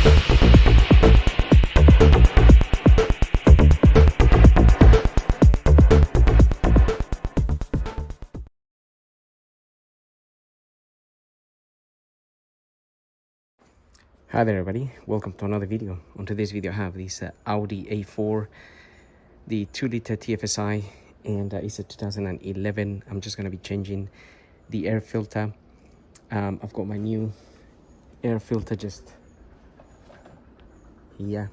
Hi there everybody, welcome to another video. On today's video I have this Audi A4, the 2-liter TFSI, and it's a 2011. I'm just going to be changing the air filter. I've got my new air filter just here,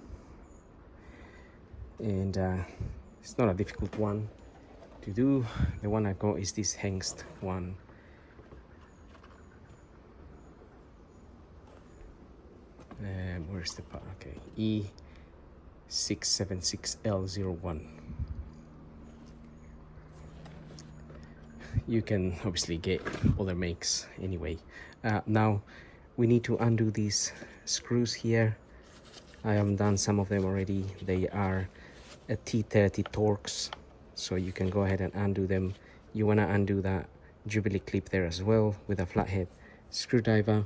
and it's not a difficult one to do. The one I got is this Hengst one. Where's the part? Okay, E676L01. You can obviously get other makes anyway. Now we need to undo these screws here. I have done some of them already. They are a T30 torx, so you can go ahead and undo them. You want to undo that Jubilee clip there as well with a flathead screwdriver,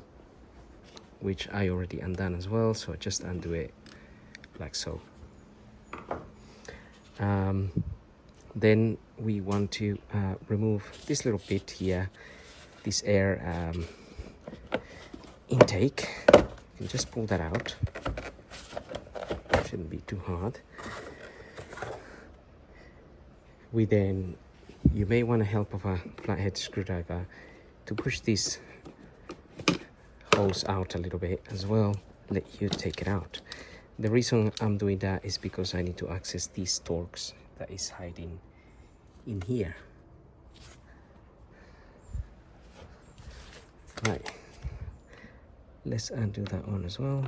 which I already undone as well, so just undo it like so. Then we want to remove this little bit here, this air intake. You can just pull that out. Shouldn't be too hard. You may want the help of a flathead screwdriver to push this hose out a little bit as well, let you take it out. The reason I'm doing that is because I need to access these torx that is hiding in here. Right, let's undo that one as well,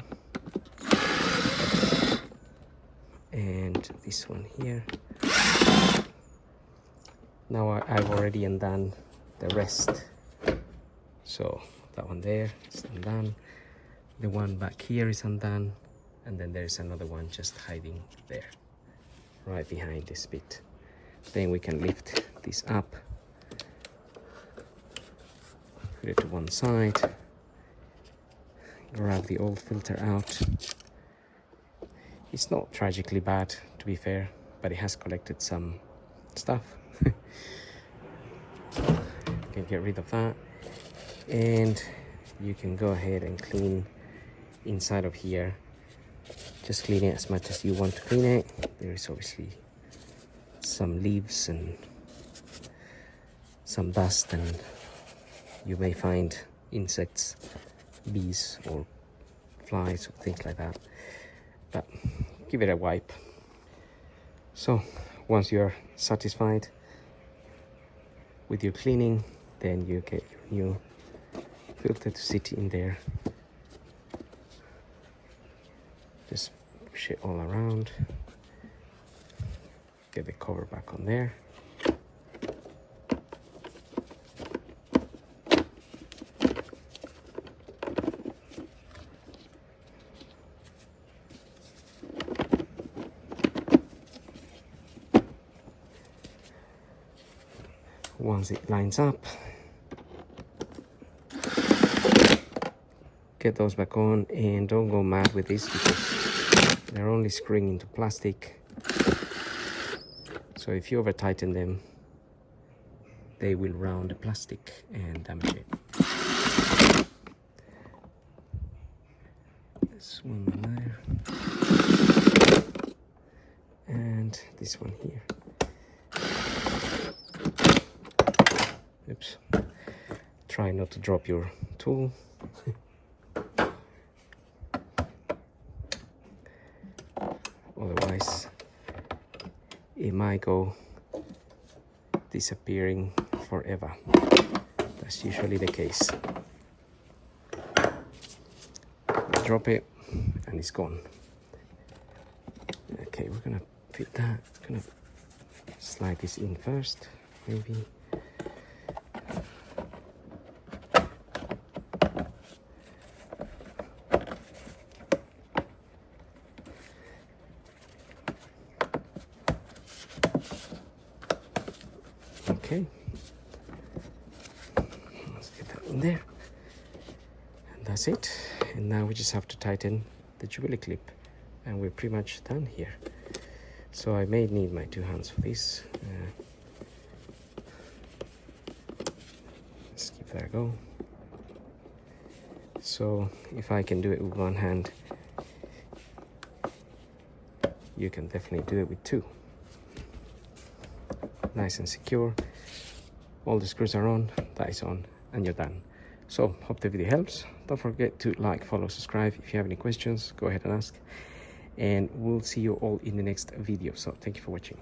and this one here. Now I've already undone the rest, so that one there is undone, the one back here is undone, and then there's another one just hiding there right behind this bit. Then we can lift this up, put it to one side, grab the old filter out. It's not tragically bad, to be fair, but it has collected some stuff. You can get rid of that, and you can go ahead and clean inside of here. Just clean it as much as you want to clean it. There is obviously some leaves and some dust, and you may find insects, bees or flies or things like that, but give it a wipe. So once you're satisfied with your cleaning, then you get your new filter to sit in there. Just push it all around, get the cover back on there. Once it lines up, get those back on, and don't go mad with this because they're only screwing into plastic. So if you over tighten them, they will round the plastic and damage it. This one there, and this one here. Oops. Try not to drop your tool. Otherwise, it might go disappearing forever. That's usually the case. Drop it and it's gone. Okay, we're gonna fit that. Gonna slide this in first, maybe. Okay, let's get that in there, and that's it. And now we just have to tighten the the jubilee clip, and we're pretty much done here. So I may need my 2 hands for this. Let's give that a go. So if I can do it with 1 hand, you can definitely do it with 2. Nice and secure. All the screws are on, that is on, and you're done. So hope the video helps. Don't forget to like, follow, subscribe. If you have any questions, go ahead and ask, and we'll see you all in the next video. So thank you for watching.